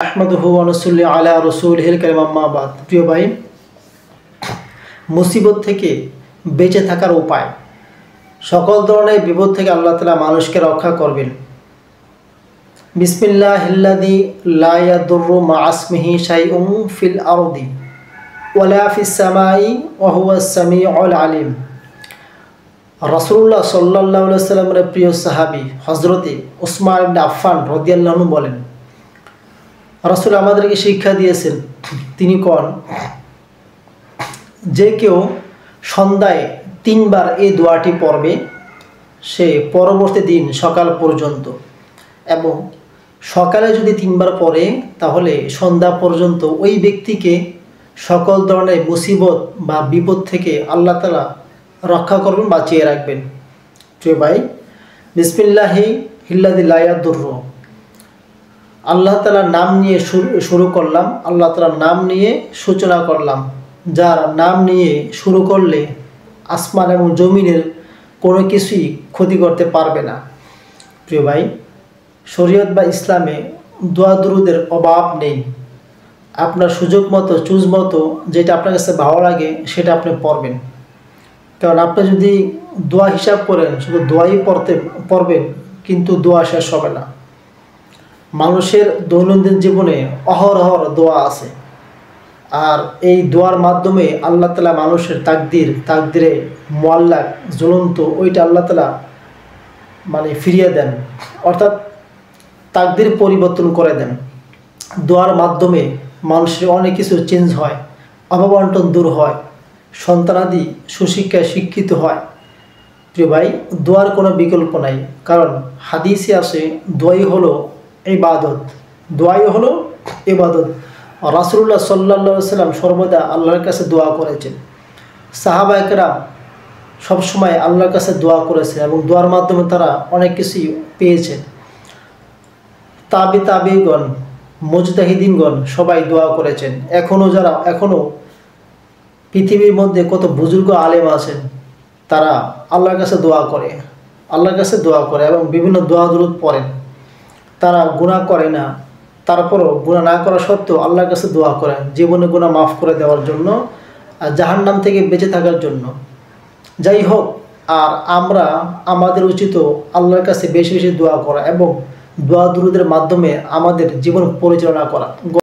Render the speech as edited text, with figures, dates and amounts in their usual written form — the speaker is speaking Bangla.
আহমদুহু ওয়া নুসাল্লি আলা রাসূলিহিল কারীম আম্মা বাদ। প্রিয় ভাই, মুসিবত থেকে বেঁচে থাকার উপায়, সকল ধরনের বিপদ থেকে আল্লাহ তাআলা মানুষকে রক্ষা করবেন। বিসমিল্লাহিল্লাযী লা ইয়াদুররু মা ইসমিহি শাইউন ফিল আরদি ওয়ালা ফিস সামাই ওয়া হুয়াস সামিউল আলিম। রাসূলুল্লাহ সাল্লাল্লাহু আলাইহি ওয়াসাল্লামের প্রিয় সাহাবী হযরতে উসমান ইবনে আফফান রাদিয়াল্লাহু আনহু বলেন, রাসূল আমাদেরকে শিক্ষা দিয়েছেন, তিনি কোন যে কেউ সন্ধ্যায় 3 বার এই দোয়াটি পড়বে সে পরবর্তী দিন সকাল পর্যন্ত, এবং সকালে যদি 3 বার পড়ে তাহলে সন্ধ্যা পর্যন্ত ওই ব্যক্তিকে সকল ধরনের মুসিবত বা বিপদ থেকে আল্লাহ তাআলা রক্ষা করবেন, বাঁচিয়ে রাখবেন। প্রিয় ভাই, বিসমিল্লাহিল্লাযী লা ইয়াদুররু, আল্লাহ তাআলার নাম নিয়ে শুরু করলাম, আল্লাহ তাআলার নাম নিয়ে সূচনা করলাম, যার নাম নিয়ে শুরু করলে আসমান এবং জমিনের কোনো কিছুই ক্ষতি করতে পারবে না। প্রিয় ভাই, শরীয়ত বা ইসলামে দোয়া দুরুদের অভাব নেই। আপনার সুযোগ মতো চুজ মতো যেটা আপনার কাছে ভালো লাগে সেটা আপনি পড়বেন। কারণ আপনি যদি দোয়া হিসাব করেন শুধু দোয়াই পড়বেন, কিন্তু দোয়া শেষ হবে না। মানুষের দৈনন্দিন জীবনে অহরহর দোয়া আছে, আর এই দোয়ার মাধ্যমে আল্লাহ তাআলা মানুষের তাকদিরে মুআল্লাক জ্বলন্ত ওইটা আল্লাহ তাআলা ফিরিয়ে দেন, অর্থাৎ তাকদির পরিবর্তন করে দেন। দোয়ার মাধ্যমে মানুষের অনেক কিছু চেঞ্জ হয়, অভাব অনটন দূর হয়, সন্তানাদি সুশিক্ষায় শিক্ষিত হয়। প্রিয় ভাই, দোয়ার কোনো বিকল্প নাই, কারণ হাদিসে আসে দোয়াই হলো ইবাদত, দোয়াই হলো ইবাদত। রাসূলুল্লাহ সাল্লাল্লাহু আলাইহি ওয়াসাল্লাম সর্বদা আল্লাহর কাছে দোয়া করেছেন, সাহাবায়ে কেরাম সবসময় আল্লাহর কাছে দোয়া করেছেন এবং দোয়ার মাধ্যমে তারা অনেক কিছুই পেয়েছেন। তাবিগণ, মুজতাহিদিনগণ সবাই দোয়া করেছেন। এখনও পৃথিবীর মধ্যে কত বুজুর্গ আলেম আছেন, তারা আল্লাহর কাছে দোয়া করে এবং বিভিন্ন দোয়া দুরূদ পড়েন। তারা গুনাহ করে না, তারপরও গুনাহ না করা সত্ত্বেও আল্লাহর কাছে দোয়া করেন জীবনে গুনাহ মাফ করে দেওয়ার জন্য আর জাহান্নাম থেকে বেঁচে থাকার জন্য। যাই হোক, আর আমাদের উচিত আল্লাহর কাছে বেশি বেশি দোয়া করা এবং দোয়া দুরূদের মাধ্যমে আমাদের জীবন পরিচালনা করা।